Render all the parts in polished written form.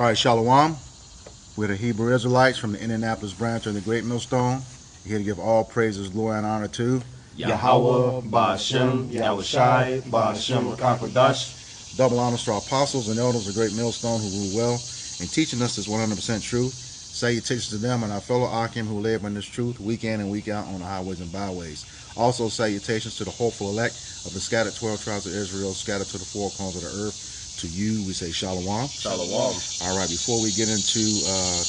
All right, Shalom. We're the Hebrew Israelites from the Indianapolis branch of the Great Millstone. We're here to give all praises, glory, and honor to Yahweh, Ba'ashem, Yahushai, Ba'ashem, Rakakadash. Double honors to our apostles and elders of the Great Millstone who rule well and teaching us this 100% truth. Salutations to them and our fellow Akim who live in this truth week in and week out on the highways and byways. Also salutations to the hopeful elect of the scattered 12 tribes of Israel, scattered to the four corners of the earth. To you, we say Shalom. Shalom. All right, before we get into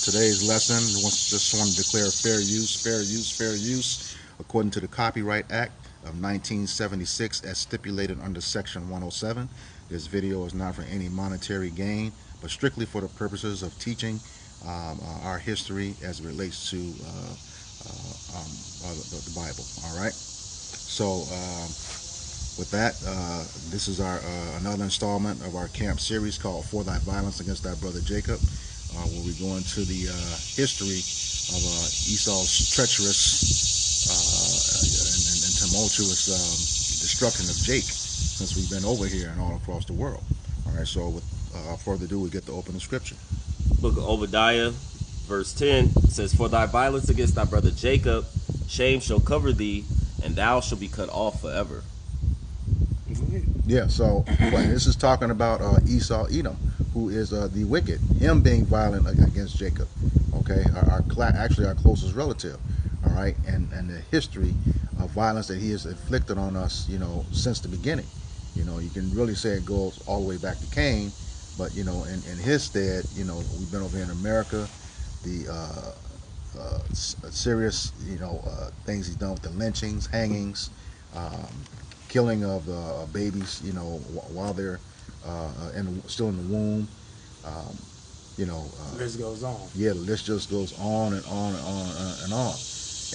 today's lesson, I just want to declare fair use, according to the Copyright Act of 1976 as stipulated under Section 107. This video is not for any monetary gain, but strictly for the purposes of teaching our history as it relates to the Bible. All right? So, with that, this is our another installment of our camp series called For Thy Violence Against Thy Brother Jacob, where we go into the history of Esau's treacherous and tumultuous destruction of Jake since we've been over here and all across the world. All right, so without further ado, we get to open the scripture. Book of Obadiah, verse 10 says, For thy violence against thy brother Jacob, shame shall cover thee, and thou shalt be cut off forever. Yeah, so this is talking about Esau, Edom, who is the wicked, him being violent against Jacob. Okay, actually our closest relative. All right, and the history of violence that he has inflicted on us, you know, since the beginning. You know, you can really say it goes all the way back to Cain, but you know, in his stead, you know, we've been over here in America, the serious, you know, things he's done with the lynchings, hangings, killing of babies, you know, while they're still in the womb. You know, the list goes on. Yeah, the list just goes on and on and on and on.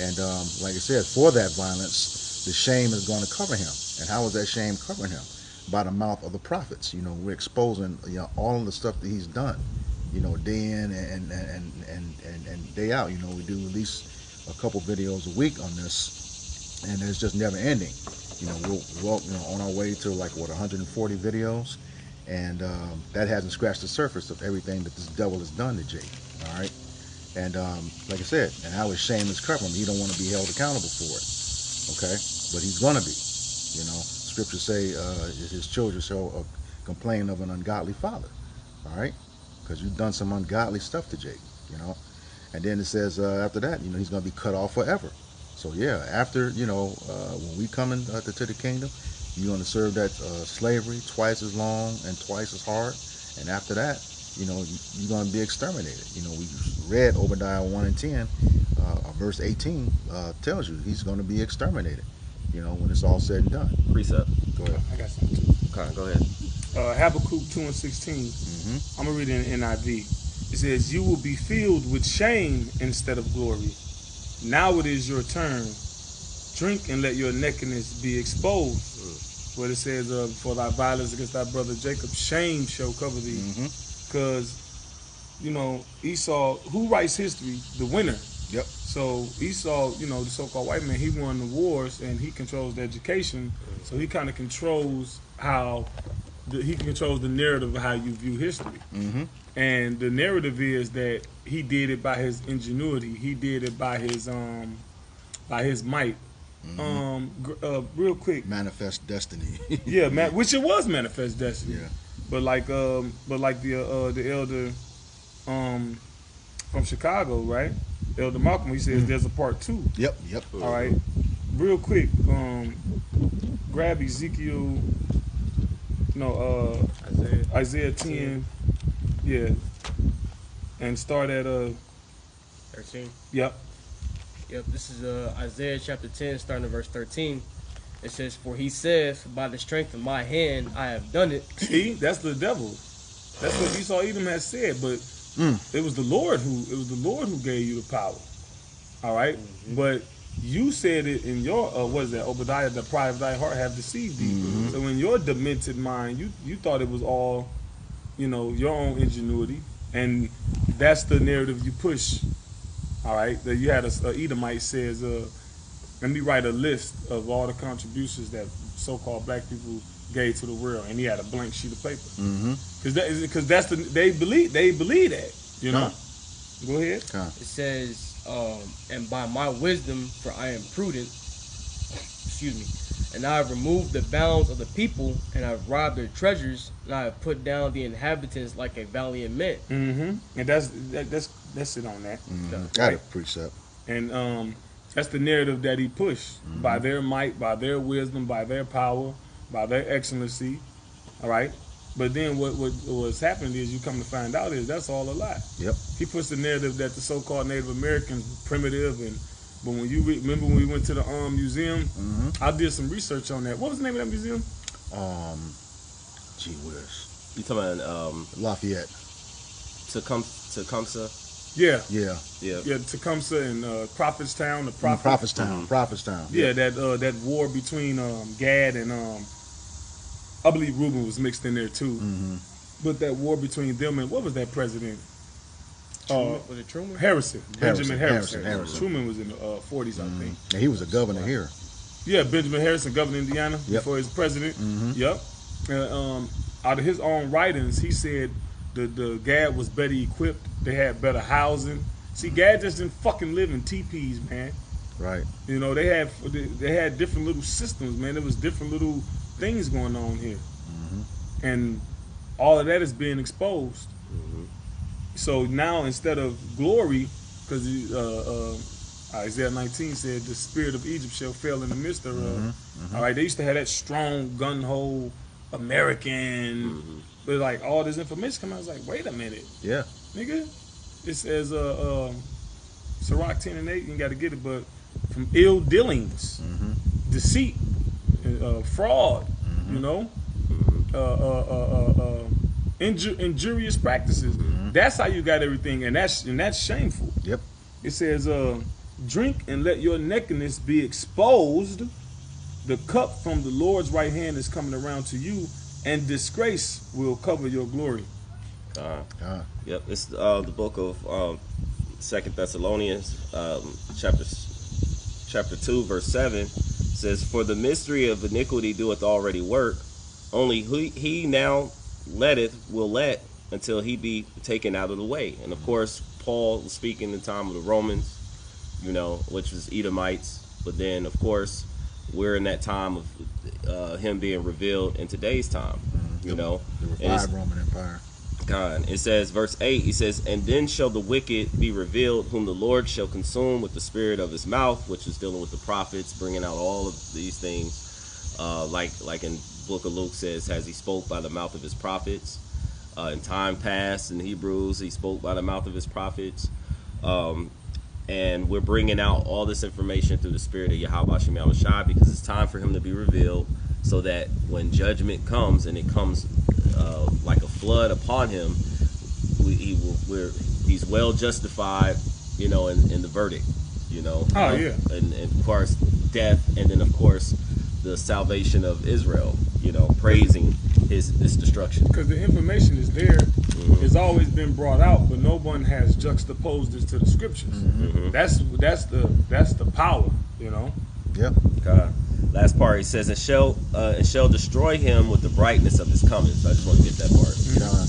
And like I said, for that violence, the shame is going to cover him. And how is that shame covering him? By the mouth of the prophets. You know, we're exposing, you know, all of the stuff that he's done. You know, day in and day out. You know, we do at least a couple videos a week on this, and it's just never ending. You know, we're you know, on our way to like what 140 videos, and that hasn't scratched the surface of everything that this devil has done to Jake. All right, and like I said, and how his shame is covering him. He don't want to be held accountable for it. Okay, but he's gonna be. You know, scriptures say his children shall complain of an ungodly father. All right, because you've done some ungodly stuff to Jake. You know, and then it says after that, you know, he's gonna be cut off forever. So yeah, after, you know, when we come into the kingdom, you're going to serve that slavery twice as long and twice as hard. And after that, you know, you're going to be exterminated. You know, we read Obadiah 1 and 10, verse 18 tells you he's going to be exterminated, you know, when it's all said and done. Precept. Go ahead. I got something too. Okay, go ahead. Habakkuk 2 and 16. I'm going to read it in NIV. It says, you will be filled with shame instead of glory. Now it is your turn. Drink and let your nakedness be exposed. What it says, for thy violence against thy brother Jacob, shame shall cover thee. Because, you know, Esau, who writes history? The winner. Yep. So Esau, you know, the so-called white man, he won the wars and he controls the education. So he kind of controls he controls the narrative of how you view history. And the narrative is that he did it by his ingenuity. He did it by his might. Real quick. Manifest destiny. Yeah, which it was manifest destiny. Yeah. But like the elder from Chicago, right? Elder Malcolm, he says there's a part 2. Yep. All right. Real quick, grab Ezekiel. No, Isaiah 10. Yeah. And start at 13. Yep. This is Isaiah chapter 10, starting at verse 13. It says, for he says, by the strength of my hand I have done it. See, that's the devil. That's what Esau Edom has said, but it was the Lord who gave you the power. All right? But you said it in your what is that? Obadiah, the pride of thy heart have deceived thee. So in your demented mind, you thought it was all, you know, your own ingenuity, and that's the narrative you push. All right, that you had a Edomite says, let me write a list of all the contributions that so-called black people gave to the world, and he had a blank sheet of paper. Because Because they believe that, you know. Go ahead. It says, and by my wisdom, for I am prudent, excuse me, and I have removed the bounds of the people, and I have robbed their treasures, and I have put down the inhabitants like a valiant man. Mm-hmm. And that's it on that. Got a precept. And that's the narrative that he pushed by their might, by their wisdom, by their power, by their excellency. All right. But then what's happening is you come to find out is that's all a lie. Yep. He puts the narrative that the so-called Native Americans were primitive, but when you remember when we went to the museum, I did some research on that. What was the name of that museum? Gee whiz. You talking about Lafayette. Tecumseh? Yeah. Tecumseh and Prophetstown, the Prophetstown. Yeah, that war between Gad and I believe Reuben was mixed in there too. But that war between them and what was that president? Was it Truman? Benjamin Harrison. Harrison. Truman was in the 40s, I think. And he was a governor here. Yeah, Benjamin Harrison, governor of Indiana, before he was president. Yep. Out of his own writings, he said the Gad was better equipped. They had better housing. See, Gad just didn't fucking live in teepees, man. Right. You know, they had different little systems, man. There was different little things going on here. And all of that is being exposed. So now instead of glory, because Isaiah 19 said the spirit of Egypt shall fail in the midst thereof. All right, they used to have that strong gun-ho American, but like all this information come out, I was like, wait a minute. Yeah. Nigga, it says Sirach 10 and 8, you got to get it, but from ill dealings, deceit, fraud, you know, injurious practices. That's how you got everything, and that's shameful. Yep. It says, drink and let your nakedness be exposed. The cup from the Lord's right hand is coming around to you, and disgrace will cover your glory. Yep, it's the book of 2 Thessalonians, chapter 2, verse 7 says, for the mystery of iniquity doeth already work, only he now will let until he be taken out of the way. And of course, Paul was speaking in the time of the Romans, you know, which was Edomites. But then, of course, we're in that time of him being revealed in today's time, you know. The revived Roman Empire. God. It says, verse 8, he says, and then shall the wicked be revealed, whom the Lord shall consume with the spirit of his mouth, which is dealing with the prophets, bringing out all of these things, like in book of Luke says, as he spoke by the mouth of his prophets. In time past, in Hebrews, he spoke by the mouth of his prophets. And we're bringing out all this information through the spirit of Yahweh Shem Yahushua, because it's time for him to be revealed, so that when judgment comes, and it comes like a flood upon him, he's well justified, you know, in the verdict, you know. And of course death, and then of course the salvation of Israel, you know, praising his destruction. Because the information is there, it's always been brought out, but no one has juxtaposed this to the scriptures. That's the power, you know. Yep. God. Last part, he says, it shall destroy him with the brightness of his coming. So I just want to get that part.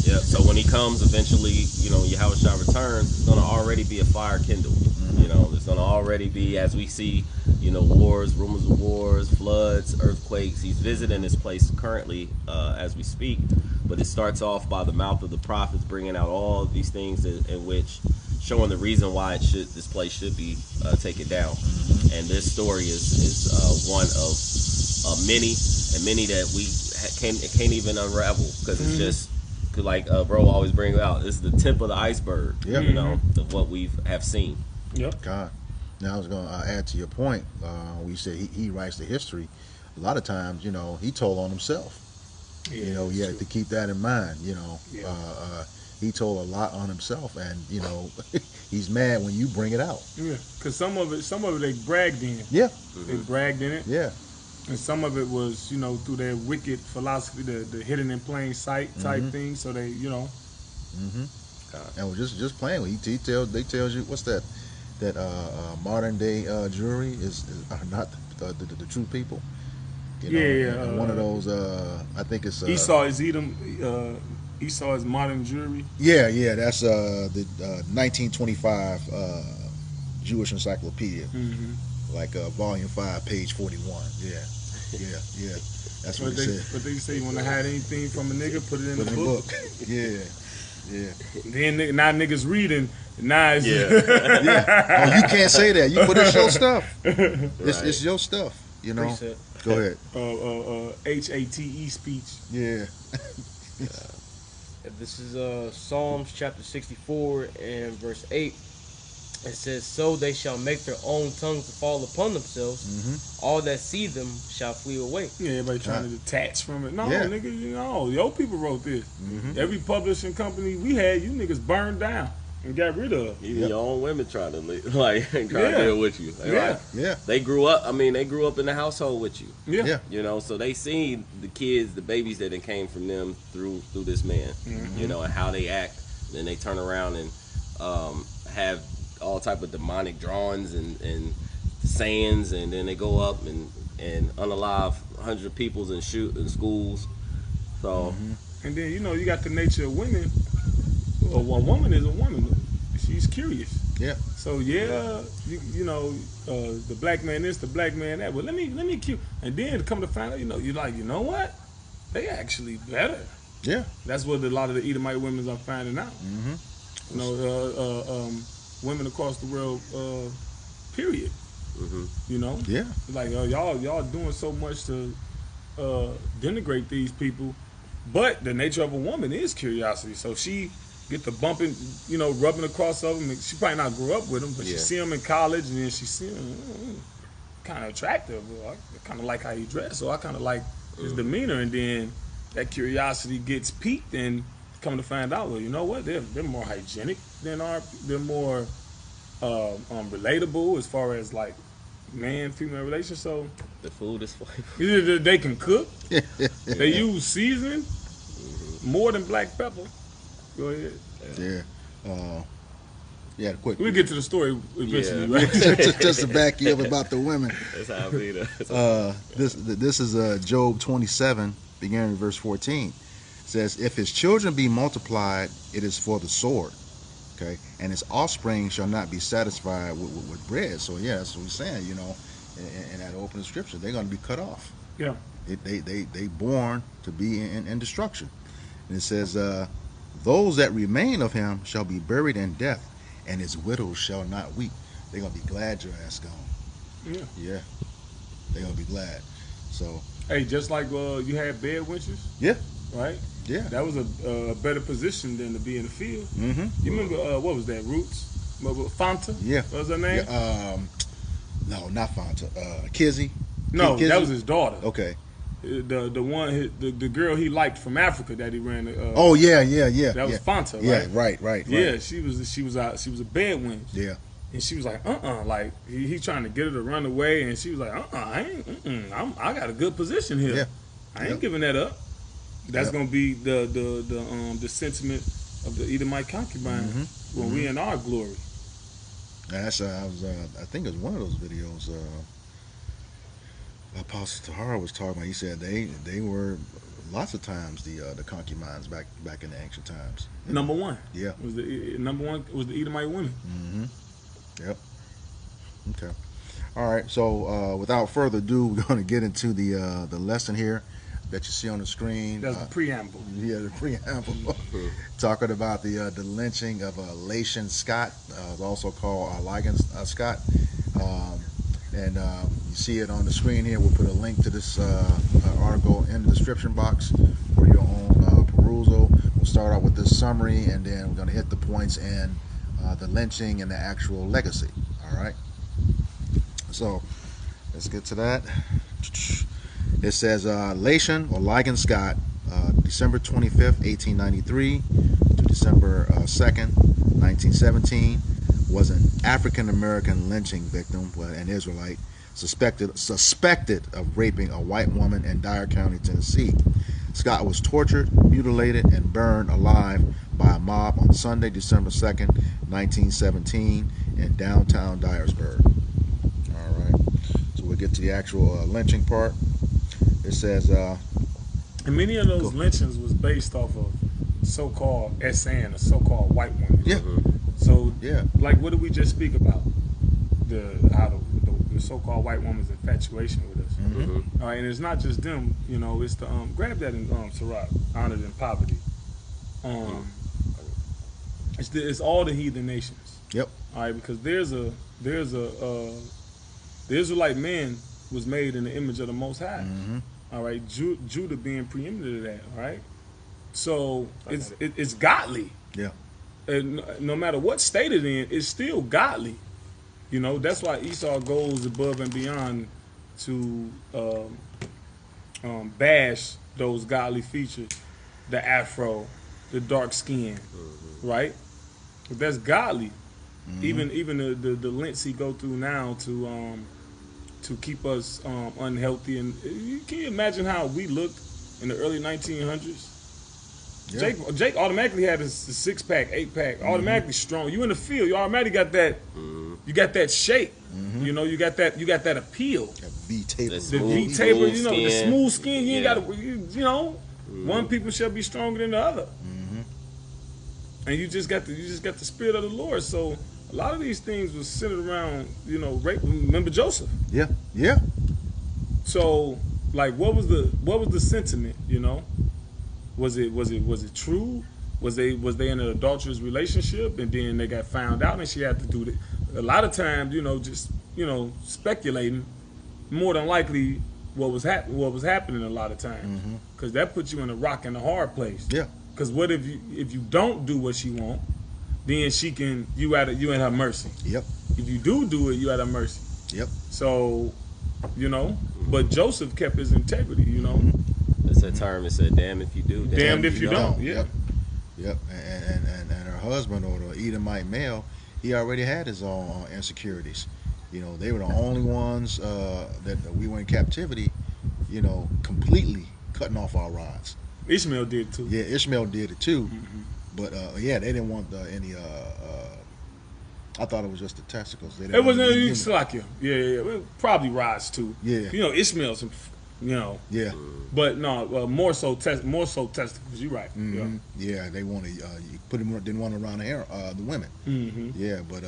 Yeah. So when he comes, eventually, you know, Yahushua returns, it's going to already be a fire kindled. You know, there's going to already be, as we see, you know, wars, rumors of wars, floods, earthquakes. He's visiting this place currently as we speak. But it starts off by the mouth of the prophets, bringing out all of these things in which, showing the reason why this place should be taken down. And this story is one of many, and many that we can't even unravel, because it's just like bro always brings out. This is the tip of the iceberg, you know, of what we have seen. Yep. God. Now I was going to add to your point. We said he writes the history. A lot of times, you know, he told on himself. Yeah, you know, he had to keep that in mind. You know, he told a lot on himself, and you know, he's mad when you bring it out. Yeah, because some of it they bragged in. Yeah, they bragged in it. Yeah, and some of it was, you know, through their wicked philosophy, the hidden in plain sight type thing. So they, you know, and we're just playing with. They tells you what's that modern day jury are not the true people. You know, and one of those, I think it's Esau is Edom. Esau's Modern Jewelry. Yeah, that's the 1925 Jewish Encyclopedia, like volume 5, page 41. Yeah. That's what But it they, said. but they say you want to hide anything from a nigga, put it in Put the in the book. Yeah. Then now niggas reading. Now it's Yeah. Oh, you can't say that. You put it's your stuff. It's your stuff. You know. Preset. Go ahead. HATE speech. Yeah. This is Psalms chapter 64 and verse 8. It says, "So they shall make their own tongues to fall upon themselves. All that see them shall flee away." Yeah, everybody trying to detach from it. No, Yeah. nigga, you know, your people wrote this. Every publishing company we had, you niggas burned down and got rid of. Even your own women try to try to deal with you. Yeah. They grew up. I mean, they grew up in the household with you. Yeah. You know, so they seen the kids, the babies that came from them through this man. You know, and how they act. And then they turn around and have all type of demonic drawings and sayings, and then they go up and unalive 100 peoples and shoot in schools. So, And then, you know, you got the nature of women. Well, a woman is a woman. She's curious. Yeah. So you know, the black man this, the black man that. Well, let me cute. And then come to find out, you know, you're like, you know what? They actually better. Yeah. That's what a lot of the Edomite women are finding out. You know, women across the world, period. You know, Yeah. like y'all doing so much to denigrate these people, but the nature of a woman is curiosity. So she get the bumping, you know, rubbing across of them. She probably not grew up with them, but she see them in college, and then she see them kind of attractive. I kind of like how he dressed, so I kind of like his demeanor, and then that curiosity gets piqued, and come to find out, well, you know what? They're more hygienic than they're more relatable as far as like man-female relations. So the food is flavor. either they can cook, they use seasoning more than black pepper. Go ahead. Yeah. Yeah. Quick. We'll get to the story eventually, Yeah. right? just to back you up about the women. That's how I be there. This is Job 27, beginning in verse 14. It says, "If his children be multiplied, it is for the sword, okay, and his offspring shall not be satisfied with bread." So yeah, that's what we're saying. You know, in that opening scripture, they're going to be cut off. Yeah. They born to be in destruction. And it says, "Those that remain of him shall be buried in death, and his widows shall not weep." They're going to be glad your ass gone. Yeah. They're going to be glad. So, Hey, just like you had bed winches, yeah. right? Yeah. That was a better position than to be in the field. You remember what was that? Roots? Fanta? Yeah. What was her name? Yeah, no, not Fanta. Kizzy. No, Kizzy? that was his daughter. Okay. The one, the girl he liked from Africa that he ran. Oh yeah. That was Fanta, right? Yeah, right. Yeah, she was a bed winch. Yeah. And she was like, like he trying to get her to run away, and she was like, I got a good position here. Yeah. I ain't giving that up. That's gonna be the sentiment of the Edomite concubine when we in our glory. And that's I think it was one of those videos. Apostle Tahar was talking about. He said they were lots of times the concubines back in the ancient times. Number one. Yeah. Was the number one was the Edomite women. Yep. Okay. All right. So without further ado, we're going to get into the lesson here that you see on the screen. That's the preamble. Yeah, the preamble. Talking about the lynching of Lation Scott, also called Ligon Scott. And you see it on the screen here. We'll put a link to this article in the description box for your own perusal. We'll start out with this summary, and then we're going to hit the points in the lynching and the actual legacy. All right. So let's get to that. It says Lation or Ligon Scott, December 25th, 1893 to December 2nd, 1917, was an African-American lynching victim, an Israelite, suspected of raping a white woman in Dyer County, Tennessee. Scott was tortured, mutilated, and burned alive by a mob on Sunday, December 2nd, 1917 in downtown Dyersburg. All right, so we'll get to the actual lynching part. It says, and many of those lynchings was based off of so-called SN, a so-called white woman. Yeah. So, Yeah. like, what did we just speak about? The so-called white woman's infatuation with us. Mm-hmm. All right, and it's not just them. You know, it's the grab that in Sirach, honored in poverty. It's all the heathen nations. Yep. All right, because the Israelite man was made in the image of the Most High. Mm-hmm. All right, Judah being preeminent of that. All right, so it's godly. Yeah. And no matter what state it's in, it's still godly. You know, that's why Esau goes above and beyond to bash those godly features, the afro, the dark skin, right? But that's godly. Mm-hmm. Even the lengths he go through now to keep us unhealthy. And can you imagine how we looked in the early 1900s? Yeah. Jake automatically had a 6-pack, 8-pack, automatically strong. You in the field, you automatically got that. You got that shape. You know, you got that appeal. That V-taper. The The Smooth- V-taper, you know, smooth the skin. smooth skin. You ain't Yeah. got to, you know, one people shall be stronger than the other. And you just got the spirit of the Lord. So a lot of these things was centered around, you know, rape. Remember Joseph? Yeah. Yeah. So, like, what was the sentiment? You know, was it true? Was they in an adulterous relationship and then they got found out and she had to do that? A lot of times, you know, just speculating. More than likely, what was happening a lot of times, because that puts you in a rock and a hard place. Yeah. Because what if you don't do what she want, then you in her mercy. Yep. If you do it, you at her mercy. Yep. So, you know, but Joseph kept his integrity, you know. That's that term. It said, "Damn if you do, Damned if you don't. Yeah. Yep. Yep. And her husband, or the Edomite male, he already had his own insecurities. You know, they were the only ones that we were in captivity, you know, completely cutting off our rods. Ishmael did too. Yeah, Ishmael did it too. But yeah, they didn't want any. I thought it was just the testicles. They didn't It wasn't want even the Slakia. Yeah. It probably rods too. Yeah. You know, Ishmael's, you know. Yeah. But no, more so testicles. You're right. Mhm. Yeah, they wanted didn't want around the women. Yeah, but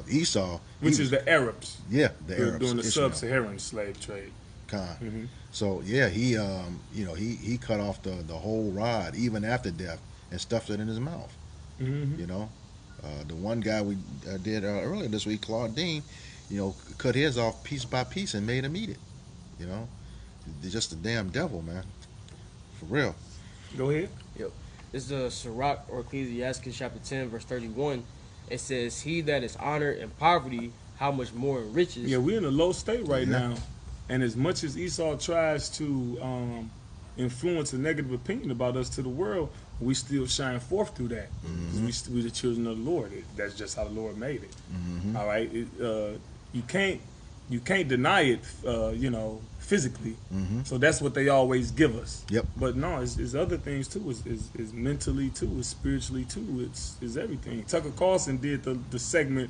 Esau, Which is the Arabs. yeah, the Arabs Doing the Ishmael. sub-Saharan slave trade. Khan. So yeah, he he cut off the whole rod even after death and stuffed it in his mouth. You know, the one guy we did earlier this week, Claude Dean, you know, cut his off piece by piece and made him eat it. You know, they're just a damn devil, man, for real. Go ahead. Yep. This is the Sirach or Ecclesiastes chapter 10 verse 31. It says, "He that is honored in poverty, how much more in riches." Yeah, we're in a low state right Yeah. now, and as much as Esau tries to influence a negative opinion about us to the world, we still shine forth through that. 'Cause we the children of the Lord. That's just how the Lord made it. All right, you can't deny it. You know, physically. So that's what they always give us. Yep. But no, it's other things too. It's mentally too. It's spiritually too. It's everything. Tucker Carlson did the segment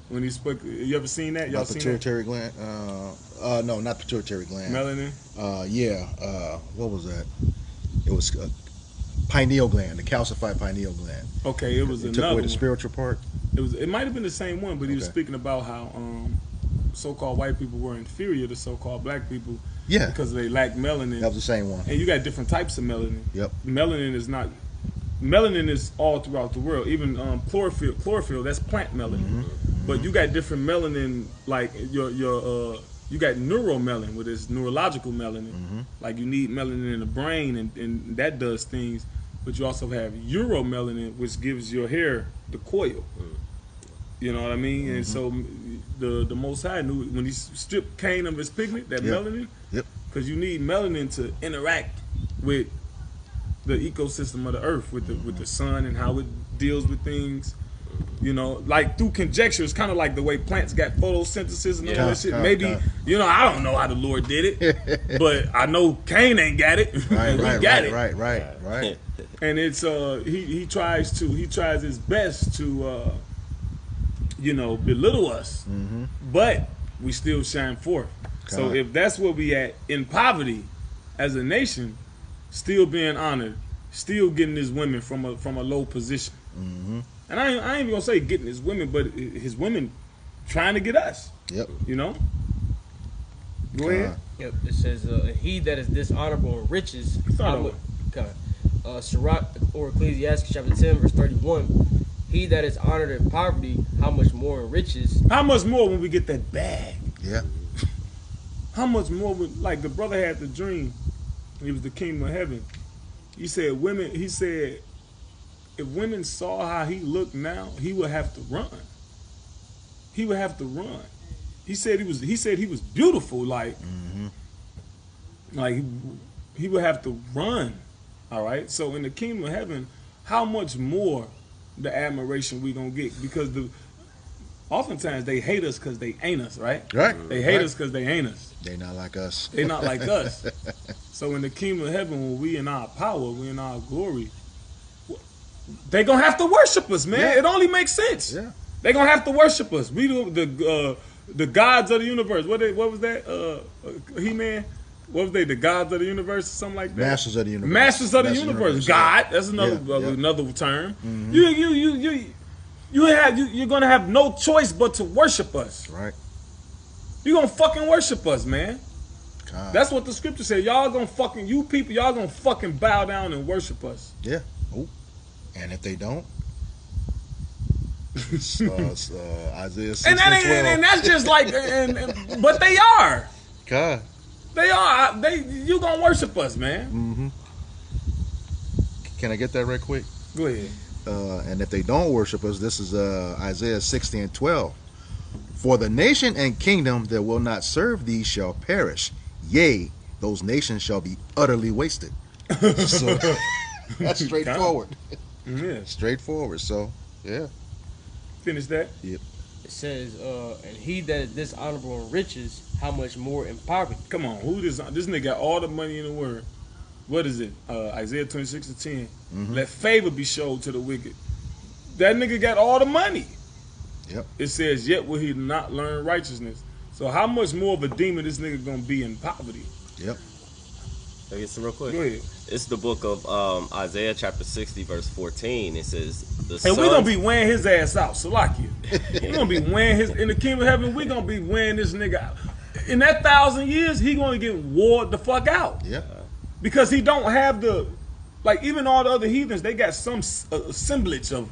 when he spoke. You ever seen that? Y'all About seen pituitary gland? No, not pituitary that? gland. Melanin. Yeah. What was that? It was pineal gland, the calcified pineal gland. Okay, it was It took another away the one. spiritual part. It might have been the same one, but he was Okay. speaking about how so-called white people were inferior to so-called black people Yeah, because they lack melanin. that was the same one. And you got different types of melanin. Yep. Melanin is all throughout the world. Even chlorophyll, that's plant melanin. But you got different melanin, like you got neuromelanin, with this neurological melanin. Like you need melanin in the brain, and that does things. But you also have uromelanin, which gives your hair the coil. You know what I mean? And so the Most High knew when he stripped Cain of his pigment, that Yep. melanin, Yep. because you need melanin to interact with the ecosystem of the earth, with the sun and how it deals with things. You know, like through conjecture, it's kind of like the way plants got photosynthesis and all that shit. Maybe, you know, I don't know how the Lord did it, but I know Cain ain't got it. Right, We right, got right, it. right. And it's he tries his best to belittle us, but we still shine forth. So God. if that's where we at in poverty as a nation, still being honored, still getting his women from a low position. Mm-hmm. And I ain't even gonna say getting his women, but his women trying to get us. Yep. You know. Go ahead. Yep. It says, "He that is dishonorable in riches." Sirach or Ecclesiastes chapter 10 verse 31. He that is honored in poverty, how much more in riches? How much more when we get that bag? Yeah. How much more? Like the brother had the dream. He was the kingdom of heaven. He said women. He said if women saw how he looked now, he would have to run. He would have to run. He said he was. He said he was beautiful. Like, like he would have to run. All right. So in the kingdom of heaven, how much more the admiration we gonna get? Because oftentimes they hate us because they ain't us. Right. Right. They hate us because they ain't us. They not like us. They not like us. So in the kingdom of heaven, when we in our power, we in our glory, they gonna have to worship us, man. Yeah. It only makes sense. Yeah. They gonna have to worship us. We the gods of the universe. What was that? He-Man. What was they? The gods of the universe, or something like that. Masters of the universe. Masters of the universe. God. That's another another term. You're gonna have no choice but to worship us. Right. You're gonna fucking worship us, man. God. That's what the scripture said. Y'all gonna fucking, you people, y'all gonna fucking bow down and worship us. Yeah. Oh. And if they don't, Isaiah 6 and that's just like, but they are. God. They are. You gonna worship us, man. Mm-hmm. Can I get that right quick? Go ahead. And if they don't worship us, this is Isaiah 60:12. For the nation and kingdom that will not serve thee shall perish. Yea, those nations shall be utterly wasted. So that's straightforward. Yeah. Straightforward. So, yeah. Finish that. Yep. It says, "And he that is dishonorable in riches, how much more in poverty?" Come on, who this nigga got all the money in the world. What is it? Isaiah 26:10. Let favor be showed to the wicked. That nigga got all the money. Yep. It says, yet will he not learn righteousness. So how much more of a demon this nigga gonna be in poverty? Yep. Can I get some real quick? Go ahead. It's the book of Isaiah chapter 60 verse 14. It says, And we gonna be wearing his ass out, Salakia. We gonna be wearing his, in the kingdom of heaven, we gonna be wearing this nigga out. In that 1,000 years, he gonna get wore the fuck out. Yep. Because he don't have the, like even all the other heathens, they got some semblance of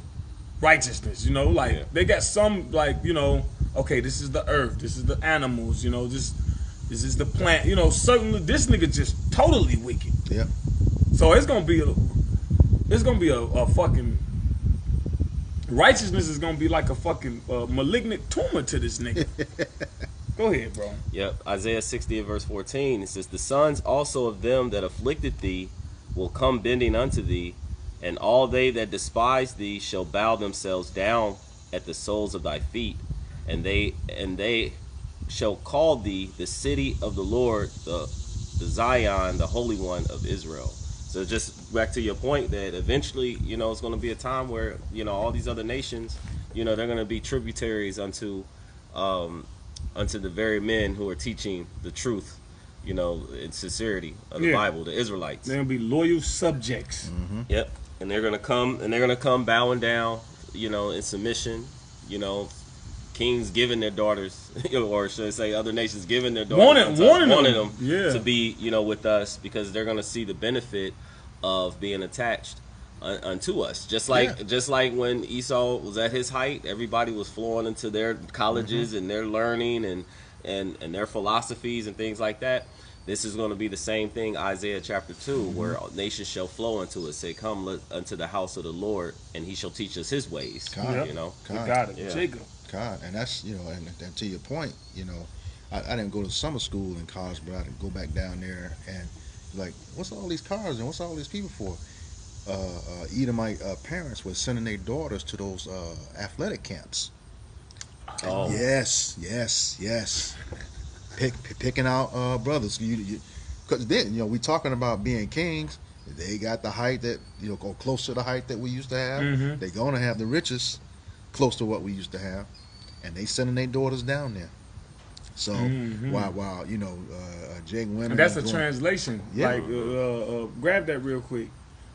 righteousness, you know, like they got some, like, you know, okay, this is the earth, this is the animals, you know, this is the plant, you know, certainly this nigga just totally wicked. Yep. So it's gonna be a fucking, righteousness is gonna be like a fucking malignant tumor to this nigga. Go ahead, bro. Yep, Isaiah 60 and verse 14. It says, the sons also of them that afflicted thee will come bending unto thee, and all they that despise thee shall bow themselves down at the soles of thy feet, and they shall call thee the city of the Lord, the Zion, the Holy One of Israel. So just back to your point that eventually, you know, it's going to be a time where, you know, all these other nations, you know, they're going to be tributaries unto the very men who are teaching the truth, you know, in sincerity of the Bible, the Israelites. They're gonna be loyal subjects. Yep. And they're gonna come bowing down, you know, in submission, you know, kings giving their daughters, or should I say other nations giving their daughters, wanting them to be, you know, with us, because they're gonna see the benefit of being attached unto us. Just like when Esau was at his height, everybody was flowing into their colleges and their learning and their philosophies and things like that. This is going to be the same thing, Isaiah chapter 2, where nations shall flow unto us. Say, come unto the house of the Lord, and he shall teach us his ways. God. You know, We got it. Yeah. Jacob. God. And that's, you know, and to your point, you know, I didn't go to summer school in college, but I didn't go back down there and like, what's all these cars and what's all these people for? Edomite parents were sending their daughters to those athletic camps. Oh. Yes. Picking out brothers. Because then, you know, we talking about being kings. They got the height that, you know, go close to the height that we used to have. They're going to have the riches close to what we used to have. And they sending their daughters down there. So, while you know, Jake women. And that's a translation. Yeah. Like, grab that real quick.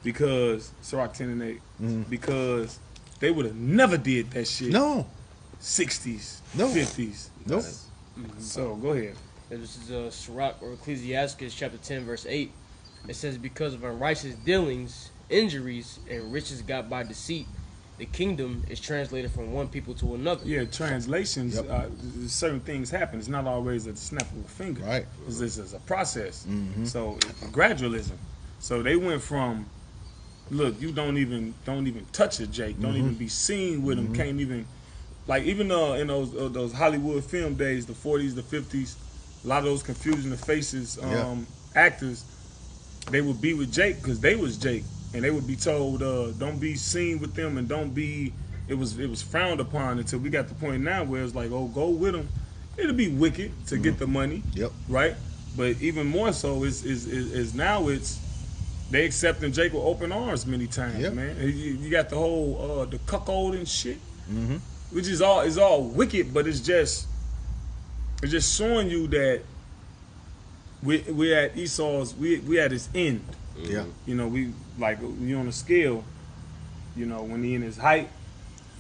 because Sirach 10 and 8, because they would have never did that shit. No. 60s, No. 50s. Nope. So go ahead. This is Sirach or Ecclesiastes chapter 10 verse 8. It says, because of unrighteous dealings, injuries, and riches got by deceit, the kingdom is translated from one people to another. Yeah, translations, certain things happen. It's not always at the snap of a finger. Right. This is a process. So gradualism. So they went from, look, you don't even touch it, Jake. Don't even be seen with him. Can't even, like, even in those Hollywood film days, the 40s, the 50s, a lot of those confusion of faces actors, they would be with Jake because they was Jake, and they would be told, don't be seen with them, and don't be. It was frowned upon until we got the point now where it's like, oh, go with them. It'll be wicked to get the money. Yep. Right. But even more so is now it's they accepting Jake with open arms many times, man. You got the whole the cuckold and shit, which is all wicked, but it's just showing you that we at Esau's we at his end. Yeah. You know, we like you on a scale. You know, when he in his height,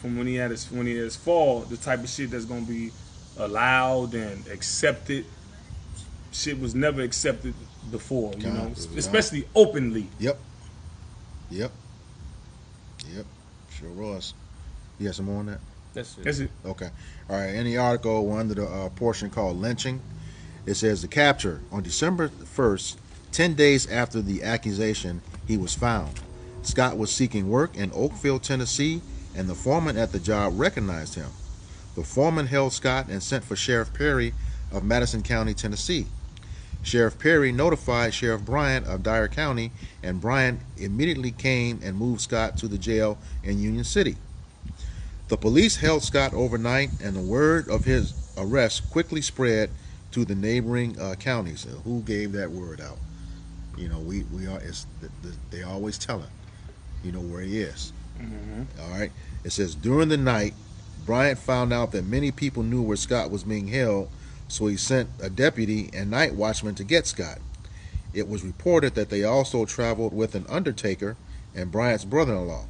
from when he at his fall, the type of shit that's gonna be allowed and accepted. Shit was never accepted before, you know, especially openly. Yep. Sure was. You got some more on that? That's it. Okay. All right. In the article, we're under the portion called Lynching. It says the capture on December 1st, 10 days after the accusation, he was found. Scott was seeking work in Oakville, Tennessee, and the foreman at the job recognized him. The foreman held Scott and sent for Sheriff Perry of Madison County, Tennessee. Sheriff Perry notified Sheriff Bryant of Dyer County, and Bryant immediately came and moved Scott to the jail in Union City. The police held Scott overnight, and the word of his arrest quickly spread to the neighboring counties. Who gave that word out? You know, they always tell him, you know, where he is. All right. It says during the night, Bryant found out that many people knew where Scott was being held, so he sent a deputy and night watchman to get Scott. It was reported that they also traveled with an undertaker and Bryant's brother-in-law.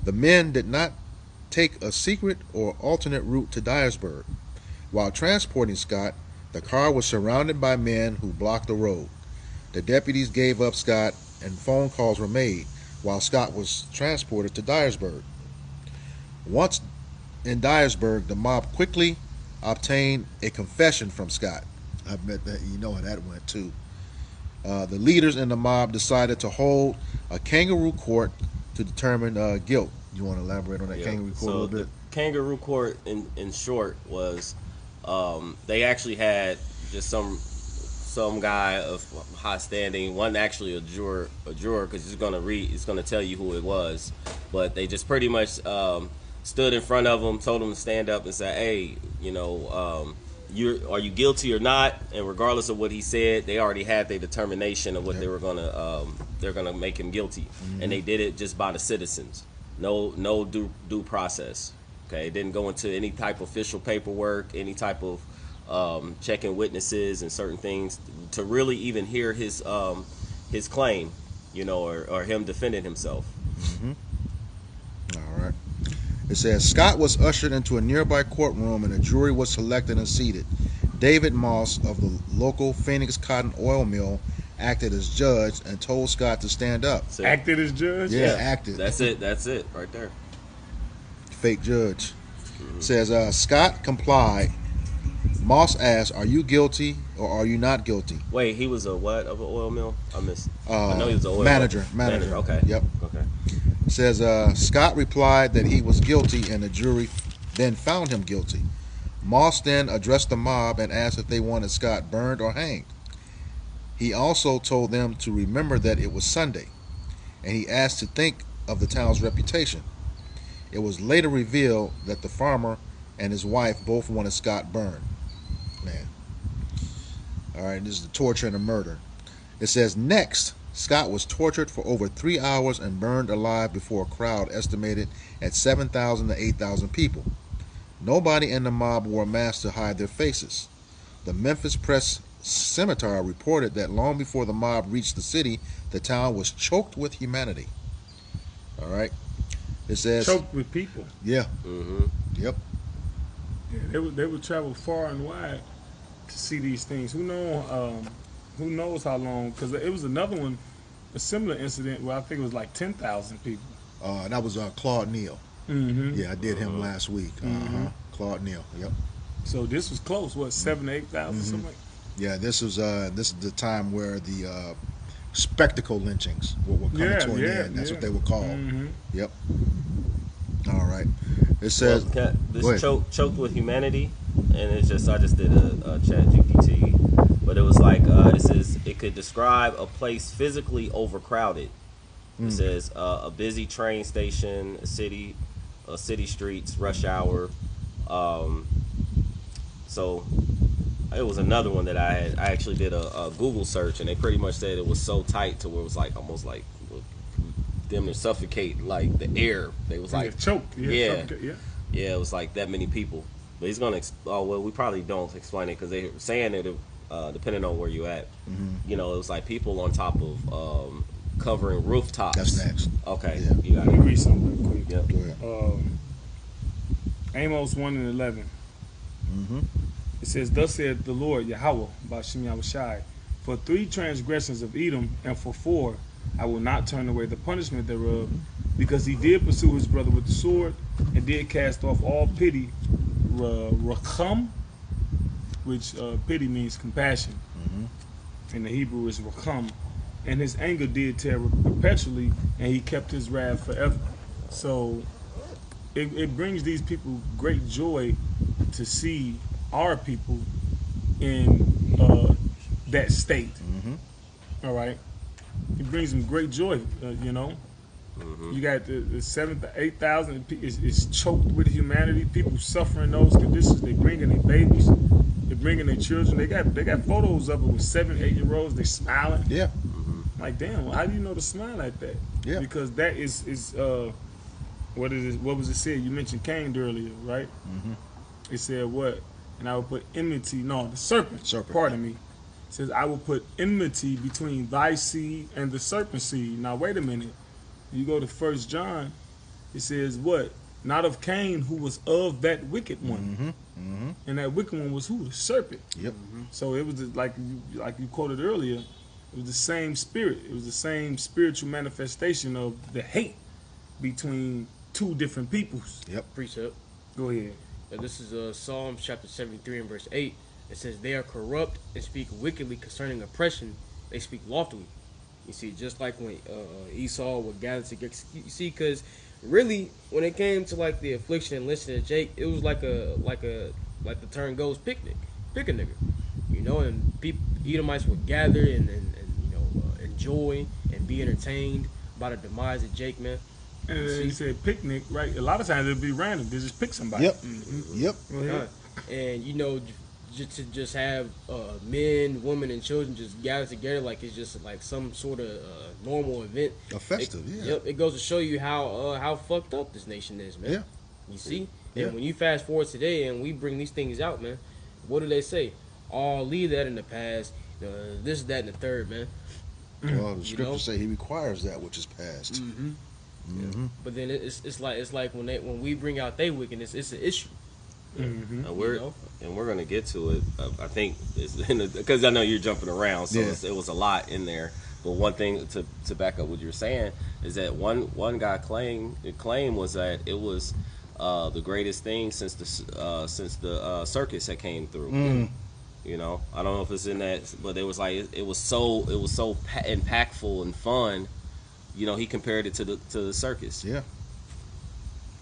The men did not take a secret or alternate route to Dyersburg. While transporting Scott, the car was surrounded by men who blocked the road. The deputies gave up Scott, and phone calls were made while Scott was transported to Dyersburg. Once in Dyersburg, the mob quickly obtained a confession from Scott. I bet that you know how that went too. The leaders in the mob decided to hold a kangaroo court to determine guilt. You want to elaborate on that kangaroo court a little bit? The kangaroo court, in short, was they actually had just some guy of high standing, one actually a juror, because it's gonna tell you who it was, but they just pretty much stood in front of him, told him to stand up and say, hey, you know, are you guilty or not? And regardless of what he said, they already had their determination of what they're gonna make him guilty, and they did it just by the citizens. No due process. Okay, it didn't go into any type of official paperwork, any type of checking witnesses and certain things to really even hear his claim, you know, or him defending himself. All right. It says Scott was ushered into a nearby courtroom and a jury was selected and seated. David Moss of the local Phoenix Cotton Oil Mill acted as judge and told Scott to stand up. Acted as judge? Yeah, acted. That's it right there. Fake judge. Says Scott complied. Moss asked, are you guilty or are you not guilty? Wait, he was a what of an oil mill? I missed. I know he was an oil manager. Okay. Yep. Okay. Says Scott replied that he was guilty, and the jury then found him guilty. Moss then addressed the mob and asked if they wanted Scott burned or hanged. He also told them to remember that it was Sunday, and he asked to think of the town's reputation. It was later revealed that the farmer and his wife both wanted Scott burned. Man. All right, this is the torture and the murder. It says next, Scott was tortured for over 3 hours and burned alive before a crowd estimated at 7,000 to 8,000 people. Nobody in the mob wore masks to hide their faces. The Memphis Press Scimitar reported that long before the mob reached the city, the town was choked with humanity. All right. It says Choked with people. Yeah. Mm-hmm. Yep. Yeah, they would travel far and wide to see these things. Who knows how long? Because it was another one, a similar incident where I think it was like 10,000 people. That was Claude Neal. Mm-hmm. Yeah, I did him last week. Claude Neal. Yep. So this was close. What, 7,000 to 8,000 something? Like? Yeah, this is the time where the spectacle lynchings were coming to an end. That's what they were called. Mm-hmm. Yep. All right. It says this choked with humanity, and it's just I just did a chat GPT, but it was like it says it could describe a place physically overcrowded. It says a busy train station, city streets, rush hour. So it was another one that I actually did a Google search, and they pretty much said it was so tight to where it was like almost like them to suffocate like the air. They was like choked. Yeah, it was like that many people. But he's gonna. We probably don't explain it because they're saying that depending on where you at, you know, it was like people on top of covering rooftops. That's next. Okay, Yeah. you got Let me it. read something real quick. Yep. Go ahead. Amos 1:11. It says, "Thus saith the Lord Yahweh, Ba'Shem Yahushai, for 3 transgressions of Edom, and for 4, I will not turn away the punishment thereof, because he did pursue his brother with the sword, and did cast off all pity, racham, which pity means compassion. In the Hebrew is racham, and his anger did tear perpetually, and he kept his wrath forever." So it brings these people great joy to see our people in that state. All right, it brings them great joy. You know, you got the 7,000 to 8,000 is choked with humanity. People suffering those conditions. They bringing their babies, they bringing their children. They got photos of it with 7, 8-year-olds. They smiling. Yeah. Like, damn, how do you know to smile like that? Yeah. Because that is what is it? What was it said? You mentioned Cain earlier, right? It said what? And I will put enmity. No, the serpent. Pardon me. It says, I will put enmity between thy seed and the serpent seed. Now wait a minute. You go to 1 John. It says what? Not of Cain, who was of that wicked one. And that wicked one was who? The serpent. Yep. So it was like you quoted earlier. It was the same spirit. It was the same spiritual manifestation of the hate between 2 different peoples. Yep. Precept. Go ahead. This is Psalms chapter 73 and verse 8. It says, "They are corrupt and speak wickedly concerning oppression. They speak loftily." You see, just like when Esau would gather together. You see, because really, when it came to like the affliction and listening to Jake, it was like the term goes pick a nigga, you know. And people, Edomites would gather and you know enjoy and be entertained by the demise of Jake, man. And you said picnic, right? A lot of times it'd be random. They just pick somebody. Yep. Yep. Go ahead. And you know, just have men, women, and children just gather together like it's just like some sort of normal event. A festive, yeah. Yep. It goes to show you how fucked up this nation is, man. Yeah. You see? Yeah. And when you fast forward today and we bring these things out, man, what do they say? Oh, leave that in the past. This, that, and the third, man. Well, the scriptures say he requires that which is past. But then it's like when we bring out their wickedness, it's an issue. And we're gonna get to it. I think because I know you're jumping around, so it was a lot in there. But one thing to back up what you're saying is that one guy claim was that it was the greatest thing since the circus that came through. You know, I don't know if it's in that, but it was like it was so impactful and fun. You know, he compared it to the circus. Yeah.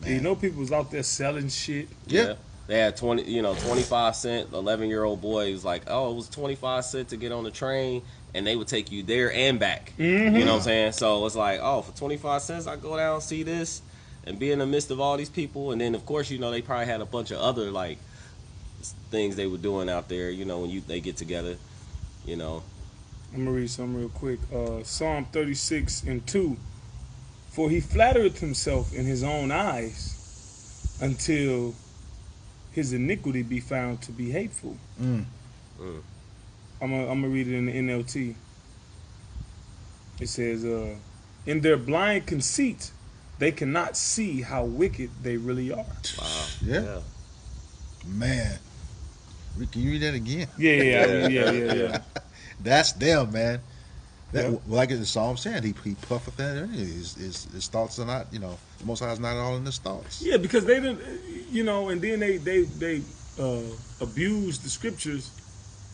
You know, people was out there selling shit. Yeah. They had 25 cent. 11-year-old boy was like, oh, it was 25 cent to get on the train, and they would take you there and back. You know what I'm saying? So it's like, oh, for 25 cents, I go down, see this, and be in the midst of all these people. And then, of course, you know, they probably had a bunch of other like things they were doing out there. You know, when they get together. You know. I'm gonna read something real quick. Psalm 36:2. For he flattereth himself in his own eyes until his iniquity be found to be hateful. I'm gonna read it in the NLT. It says, "In their blind conceit, they cannot see how wicked they really are." Wow. Yeah. Man. Can you read that again? Yeah. That's them, man. That, Yeah. like the Psalm saying, he puffeth at it. His thoughts are not, the Most High is not all in his thoughts. Yeah, because they didn't, and then they abused the scriptures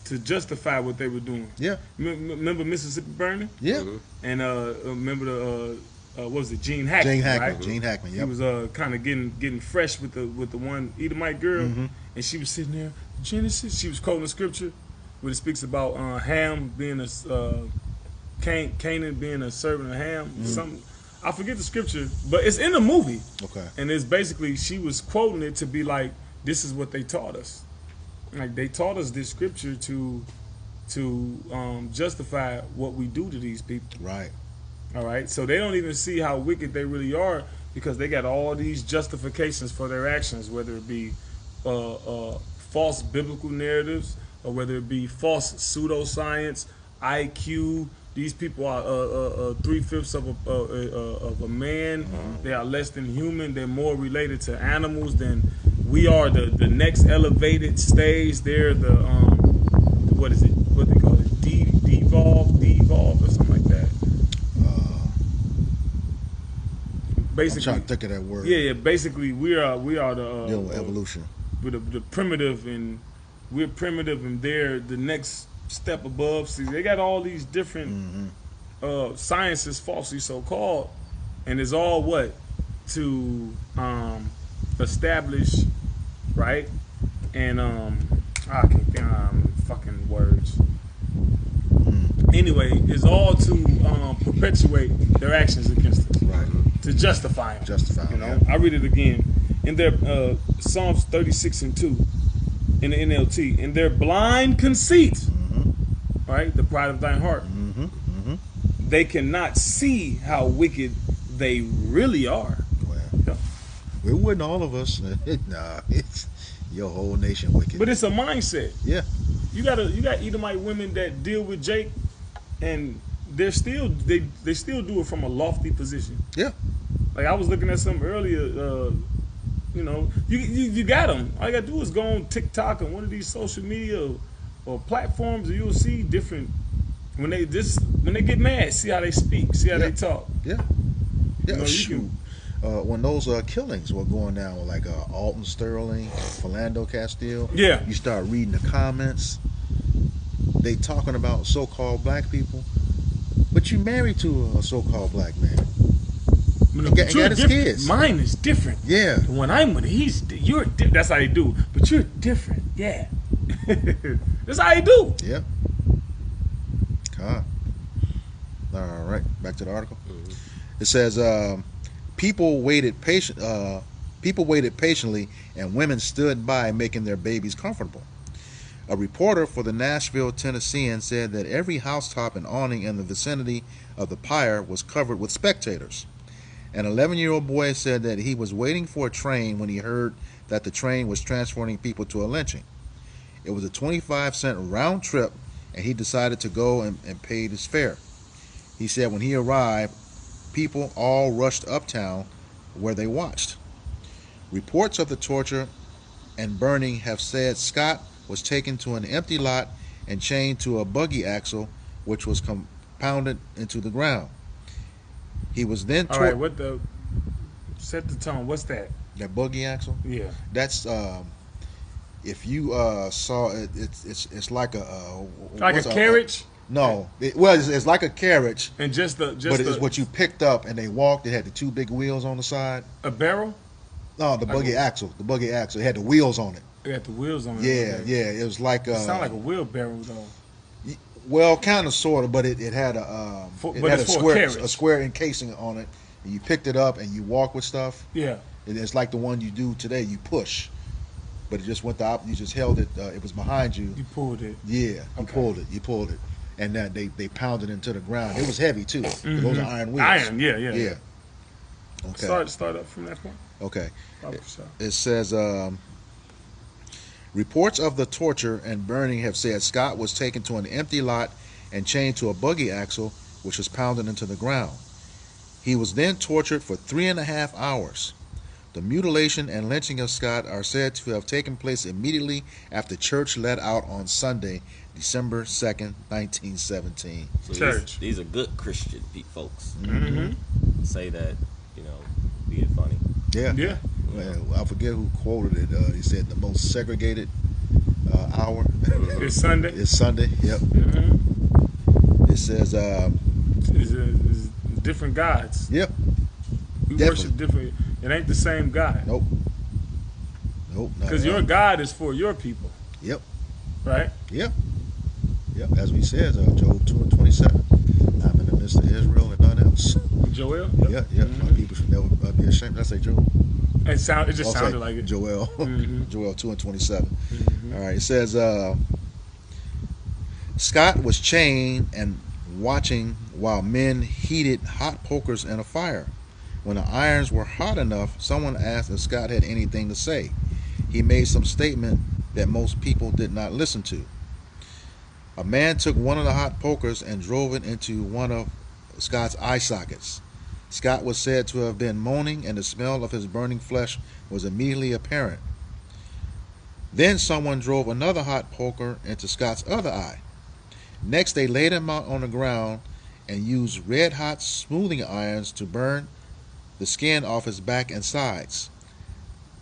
to justify what they were doing. Yeah. Remember Mississippi Burning? Yeah. And remember what was it, Gene Hackman? Gene Hackman. Right? Gene Hackman. Yep. He was kind of getting fresh with the one Edomite girl, and she was sitting there. Genesis. She was quoting the scripture where it speaks about Ham being a Canaan being a servant of Ham. Something, I forget the scripture, but it's in the movie. Okay. And it's basically she was quoting it to be like, this is what they taught us. Like they taught us this scripture to justify what we do to these people. Right. All right. So they don't even see how wicked they really are because they got all these justifications for their actions, whether it be false biblical narratives or whether it be false pseudoscience, IQ. These people are 3/5 of a man. They are less than human. They're more related to animals than we are. The next elevated stage. They're the what is it? What they call it? Devolve or something like that. Basically, I'm trying to think of that word. Yeah. Basically, we are the Dealing with evolution. We're the primitive, and we're primitive, and they're the next step above. See, they got all these different sciences, falsely so called, and it's all what to establish, right? And I can't think fucking words. Anyway, it's all to perpetuate their actions against us, Right. to justify them. Justify them, I read it again in their Psalms 36:2 in the NLT. In their blind conceit, right, the pride of thine heart, they cannot see how wicked they really are. Well, Yeah. we wouldn't all of us. Nah, it's your whole nation wicked. But it's a mindset. Yeah. You got Edomite women that deal with Jake, and they still do it from a lofty position. Yeah. Like I was looking at something earlier. You got them. All you gotta do is go on TikTok and one of these social media or platforms, and you'll see different when they get mad. See how they speak. See how they talk. Yeah. Yeah. You know, Shoot. When those killings were going down with like Alton Sterling, Philando Castile. Yeah. You start reading the comments. They talking about so-called black people, but you married to a so-called black man. But got you're his different. kids. Mine is different. Yeah. When I'm with you're that's how they do. But you're different. Yeah. That's how they do. Yeah. All right. Back to the article. It says people waited patiently, and women stood by making their babies comfortable. A reporter for the Nashville Tennessean said that every housetop and awning in the vicinity of the pyre was covered with spectators. An 11-year-old boy said that he was waiting for a train when he heard that the train was transporting people to a lynching. It was a 25-cent round trip, and he decided to go and paid his fare. He said when he arrived, people all rushed uptown where they watched. Reports of the torture and burning have said Scott was taken to an empty lot and chained to a buggy axle, which was compounded into the ground. He was then All right, set the tone. What's that? That buggy axle? Yeah. That's if you saw it, it's like a carriage. No, it's like a carriage, And but it's what you picked up and they walked. It had the two big wheels on the side. A barrel. No, the buggy axle. The buggy axle. It had the wheels on it. It had the wheels on it. Yeah, Okay. yeah. It was like It sounded like a wheelbarrow though. well, kind of, sort of, but it had a square encasing on it. And you picked it up and you walk with stuff. Yeah. It's like the one you do today. You push, but it just went you just held it. It was behind you. You pulled it. Yeah, you pulled it, and then they pounded into the ground. It was heavy too. Those are iron wheels. Iron, yeah. Okay. Start up from that point. Okay. Oh, for sure. It says Reports of the torture and burning have said Scott was taken to an empty lot and chained to a buggy axle, which was pounded into the ground. He was then tortured for 3.5 hours. The mutilation and lynching of Scott are said to have taken place immediately after church let out on Sunday, December 2nd, 1917. So Church. These are good Christian folks. Mm-hmm. Say that, being funny. Yeah. Yeah. Man, I forget who quoted it. He said the most segregated hour It's Sunday. is Sunday. Yep. Mm-hmm. It says, It's different gods. yep. We Definitely. worship different. It ain't the same God. Nope. Nope. not Because at your all. God is for your people. Yep. Right? Yep. Yep. As we said, Job 2:27. I'm in the midst of Israel and none else. Joel? Yeah. Yeah. My people should never be ashamed. Did I say Job? It just I'll say sounded like it. Joel. Mhm. Joel 2:27. Mhm. All right. It says Scott was chained and watching while men heated hot pokers in a fire. When the irons were hot enough, someone asked if Scott had anything to say. He made some statement that most people did not listen to. A man took one of the hot pokers and drove it into one of Scott's eye sockets. Scott was said to have been moaning, and the smell of his burning flesh was immediately apparent. Then someone drove another hot poker into Scott's other eye. Next, they laid him out on the ground and used red-hot smoothing irons to burn the skin off his back and sides.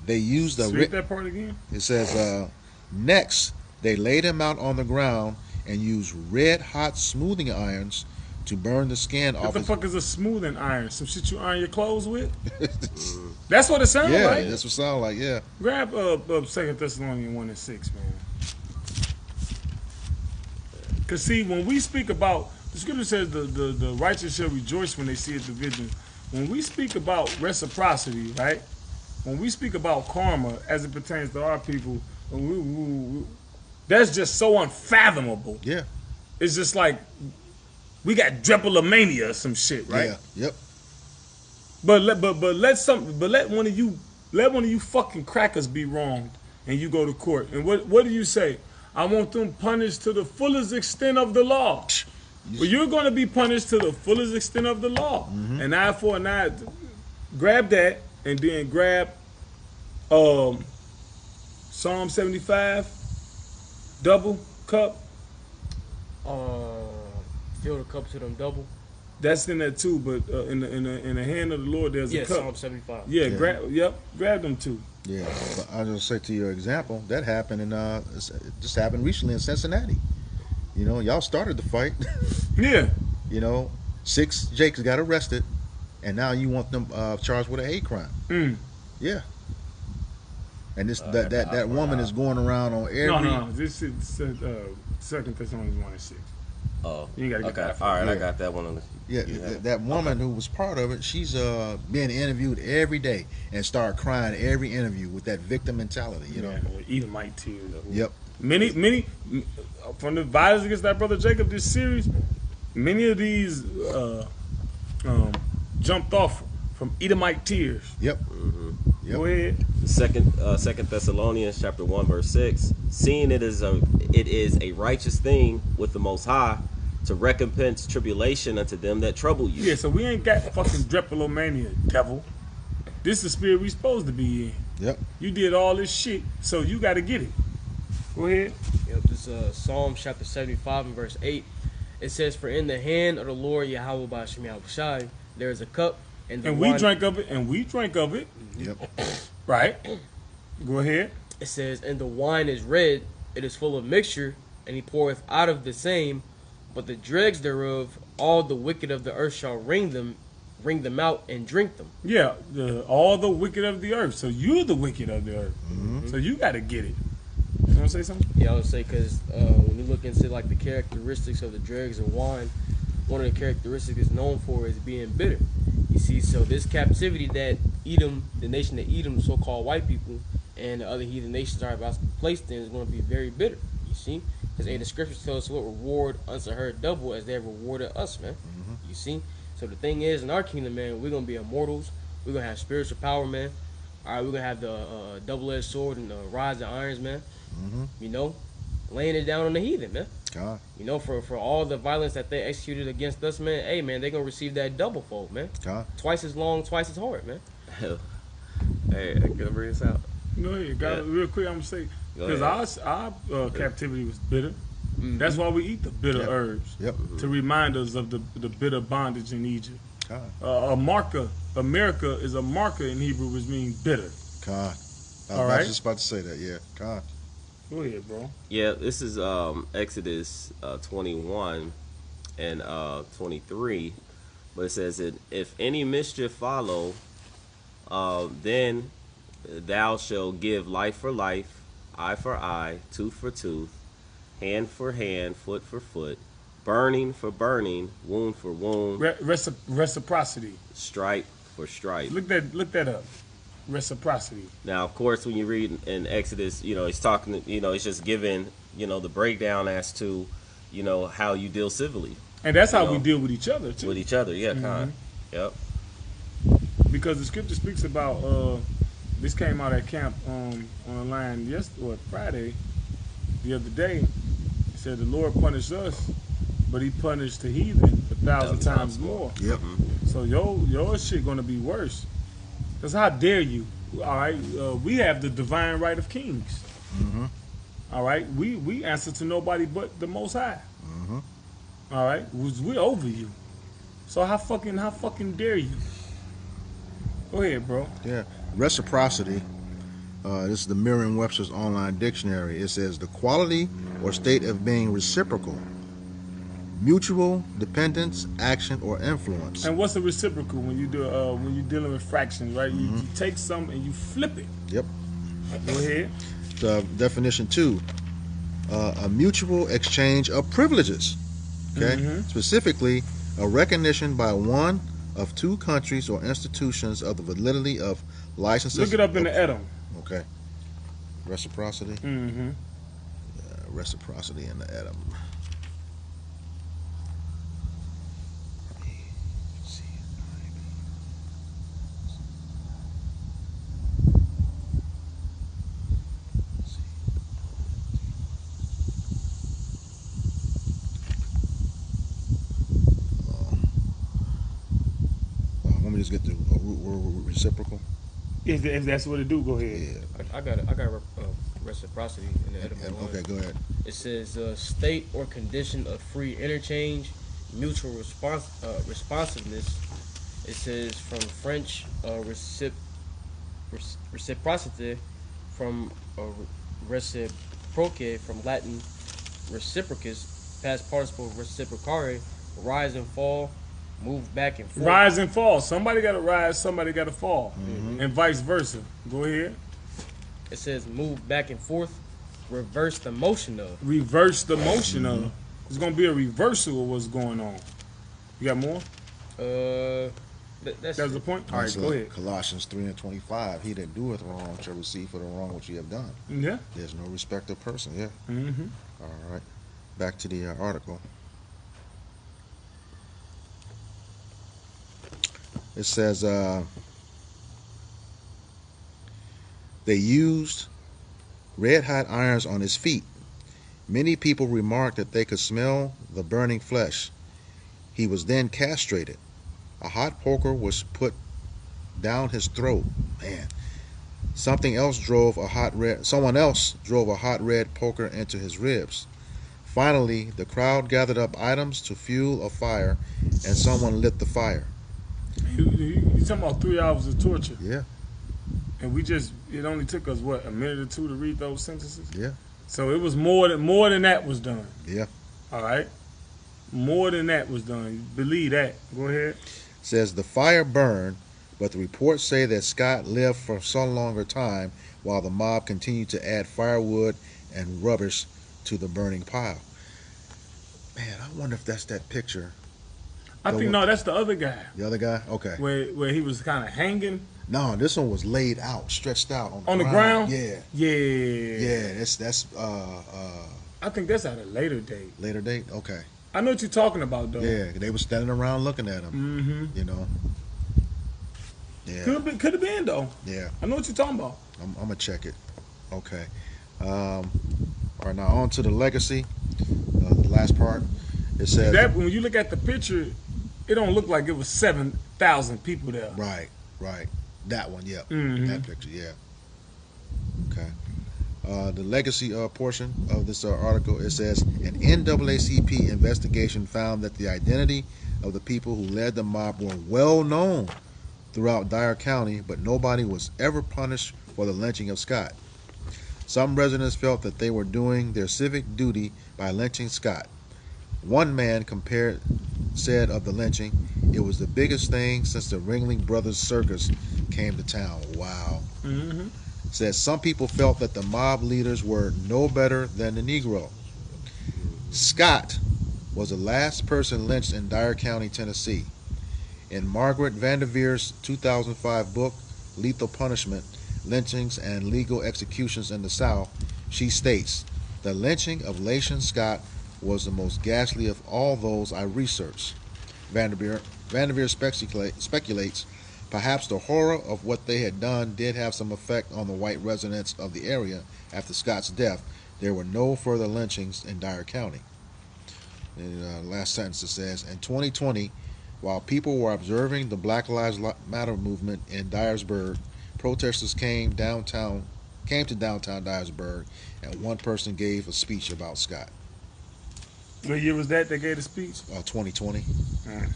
They used a Read that part again. it says, next, they laid him out on the ground and used red-hot smoothing irons to burn the skin What off the his... fuck is a smoothing iron? Some shit you iron your clothes with? That's what it sounds Yeah, like. that's what it sounds like, yeah. Grab 2 Thessalonians 1:6, man. Because see, when we speak about, the scripture says the righteous shall rejoice when they see a division. When we speak about reciprocity, right? When we speak about karma as it pertains to our people, that's just so unfathomable. Yeah, It's just like we got drapetomania or some shit, right? yeah, yep. But let one of you fucking crackers be wronged and you go to court. And what do you say? I want them punished to the fullest extent of the law. Well, you're going to be punished to the fullest extent of the law. Mm-hmm. An eye for an eye. Grab that and then grab Psalm 75, double cup. Fill the cup to them double. That's in there too, but in the hand of the Lord there's a cup. Psalm 75. Yeah, Yeah. grab them two. Yeah, but I'll just say to your example, that happened it just happened recently in Cincinnati. You know, y'all started the fight. Yeah. You know, 6 Jakes got arrested, and now you want them charged with a hate crime. Mm. Yeah. And this that woman is going around on every. No. This is 2 Thessalonians 1:6. Oh, You gotta get okay. that. All right, I Yeah. got that one on the. Yeah, that woman who was part of it, she's being interviewed every day and start crying every interview with that victim mentality. You know. Yeah, Edomite tears. Yep. Many from the violence against that brother Jacob, this series, many of these jumped off from Edomite tears. Yep. Yep. Go ahead. Second Thessalonians chapter 1 verse 6. Seeing it is a righteous thing with the Most High to recompense tribulation unto them that trouble you. Yeah, so we ain't got fucking drapetomania, devil. This is the spirit we supposed to be in. Yep. You did all this shit, so you got to get it. Go ahead. Yep, this is Psalm chapter 75 and verse 8. It says, "For in the hand of the Lord Yahweh B'Shem Yahushai there is a cup, and the And wine." we drank of it. Yep. Right. Go ahead. It says, "And the wine is red; it is full of mixture, and he poureth out of the same. But the dregs thereof, all the wicked of the earth shall wring them out and drink them." Yeah, all the wicked of the earth. So you're the wicked of the earth. Mm-hmm. So you got to get it. You want to say something? Yeah, I would say because when you look into like the characteristics of the dregs of wine, one of the characteristics it's known for is being bitter. You see, so this captivity that Edom, the nation that Edom, so-called white people, and the other heathen nations are about to be placed in is going to be very bitter. You see, because the scriptures tell us what reward unto her double as they have rewarded us, man. You see, so the thing is, in our kingdom, man, we're gonna be immortals. We're gonna have spiritual power, man. All right, we're gonna have the double-edged sword and the rise of irons, man. Mm-hmm. You know, laying it down on the heathen, man. God. You know, for all the violence that they executed against us, man. Hey, man, they gonna receive that double fold, man. God. Twice as long, twice as hard, man. Hey, I gotta bring this out. Go ahead, Yeah. real quick. I'm gonna say Go because ahead. our captivity was bitter. Mhm. That's why we eat the bitter Yep. herbs Yep. to remind us of the bitter bondage in Egypt. God. A marker, America is a marker in Hebrew, which means bitter. God. I All was right. just about to say that. Yeah. God. Go ahead, bro. Yeah, this is Exodus 21 and 23, but it says that if any mischief follow, then thou shalt give life for life, eye for eye, tooth for tooth, hand for hand, foot for foot, burning for burning, wound for wound, Reciprocity. stripe for stripe. Look that up. Reciprocity. Now, of course, when you read in Exodus, he's talking, he's just giving, the breakdown as to, how you deal civilly And that's how You we know, deal with each other too. with each other. Yeah, Mm-hmm. kind. Yep. Because the scripture speaks about this came out at camp online Friday, the other day. It said the Lord punished us, but he punished the heathen 1,000 times more. Yep. So your shit gonna be worse. Cause how dare you? All right, we have the divine right of kings. Mm-hmm. All right, we answer to nobody but the Most High. Mm-hmm. All right, we're over you. So how fucking dare you? Go ahead, bro. Yeah. Reciprocity. This is the Merriam-Webster's online dictionary. It says the quality or state of being reciprocal, mutual dependence, action, or influence. And what's the reciprocal when you do when you're dealing with fractions, right? You take some and you flip it. Yep. Go ahead. The definition 2, a mutual exchange of privileges. Okay. Mhm. Specifically, a recognition by one of two countries or institutions of the validity of licenses. Look it up in the Edom. Okay. Reciprocity. Mm-hmm. Reciprocity in the Edom. Let me just get the root word reciprocal. If that's what it do, go ahead. Yeah. I got reciprocity in the etymology. Okay, go ahead. It says state or condition of free interchange, mutual responsiveness. It says from French reciprocity, from reciproque, from Latin reciprocus, past participle reciprocare, rise and fall, move back and forth. Rise and fall. Somebody got to rise, somebody got to fall, and vice versa. Go ahead. It says move back and forth, reverse the motion of. Reverse the motion of. It's gonna be a reversal of what's going on. You got more? That's That's the point. All right, go ahead. Colossians 3:25. He that doeth wrong shall receive for the wrong which he have done. Yeah. There's no respect of person. Yeah. Mm-hmm. All right. Back to the article. It says they used red-hot irons on his feet. Many people remarked that they could smell the burning flesh. He was then castrated. A hot poker was put down his throat. Man. Someone else drove a hot red poker into his ribs. Finally, the crowd gathered up items to fuel a fire, and someone lit the fire. You talking about 3 hours of torture? Yeah, And it only took us what, a minute or two to read those sentences? yeah, So it was more than that was done. yeah. All right, more than that was done. Believe that. Go ahead. Says the fire burned, but the reports say that Scott lived for some longer time while the mob continued to add firewood and rubbish to the burning pile. Man, I wonder if that's that picture. I think no, that's the other guy The other guy? Okay. where he was kind of hanging No, this one was laid out, stretched out on the ground. Yeah, Yeah. yeah. That's I think that's at a later date. later date. Okay. I know what you're talking about though. Yeah, they were standing around looking at him. Mm-hmm. You know. Yeah. Could have been though. Yeah. I know what you're talking about. I'm gonna check it. Okay. All right. Now on to the legacy. The last part. It says That when you look at the picture, it don't look like it was 7,000 people there. right. Right. That one. Yep. Mm-hmm. That picture. Yeah. Okay. The legacy portion of this article, it says an NAACP investigation found that the identity of the people who led the mob were well known throughout Dyer County, but nobody was ever punished for the lynching of Scott. Some residents felt that they were doing their civic duty by lynching Scott. One man said of the lynching, "It was the biggest thing since the Ringling Brothers Circus came to town." Wow. Mm-hmm. Said some people felt that the mob leaders were no better than the Negro. Scott was the last person lynched in Dyer County, Tennessee. In Margaret Vanderveer's 2005 book, Lethal Punishment, Lynchings and Legal Executions in the South, she states, "The lynching of Lation Scott was the most ghastly of all those I researched." Vanderveer speculates, perhaps the horror of what they had done did have some effect on the white residents of the area. After Scott's death, there were no further lynchings in Dyer County. In the last sentence it says, in 2020, while people were observing the Black Lives Matter movement in Dyersburg, protesters came to downtown Dyersburg, and one person gave a speech about Scott. What year was that they gave the speech? 2020. Mm.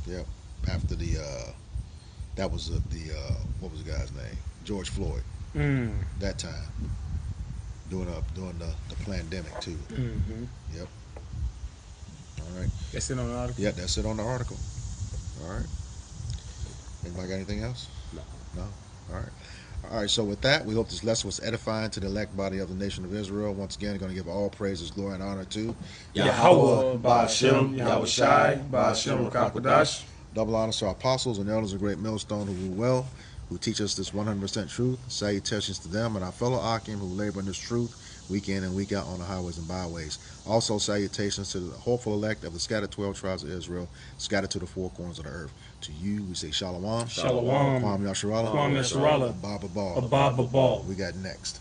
Yep. After that was what was the guy's name? George Floyd. Mm. That time, during the pandemic too. Mm-hmm. Yep. All right. That's it on the article. Yeah, that's it on the article. All right. Anybody got anything else? No. No. All right. All right. So with that, we hope this lesson was edifying to the elect body of the nation of Israel. Once again, going to give all praises, glory, and honor to Yahweh, Ba'ashem, Yahweh Shai, Ba'ashem, Rakakwadash. double honors to our apostles and elders of great millstone who rule well, who teach us this 100% truth. Salutations to them and our fellow Akim who labor in this truth week in and week out on the highways and byways. Also, salutations to the hopeful elect of the scattered 12 tribes of Israel, scattered to the four corners of the earth. To you, we say Shalom. Shalom. Kwam Yasharallah. Kwam Yasharallah. Abba Ball. Abba Ball. We got next.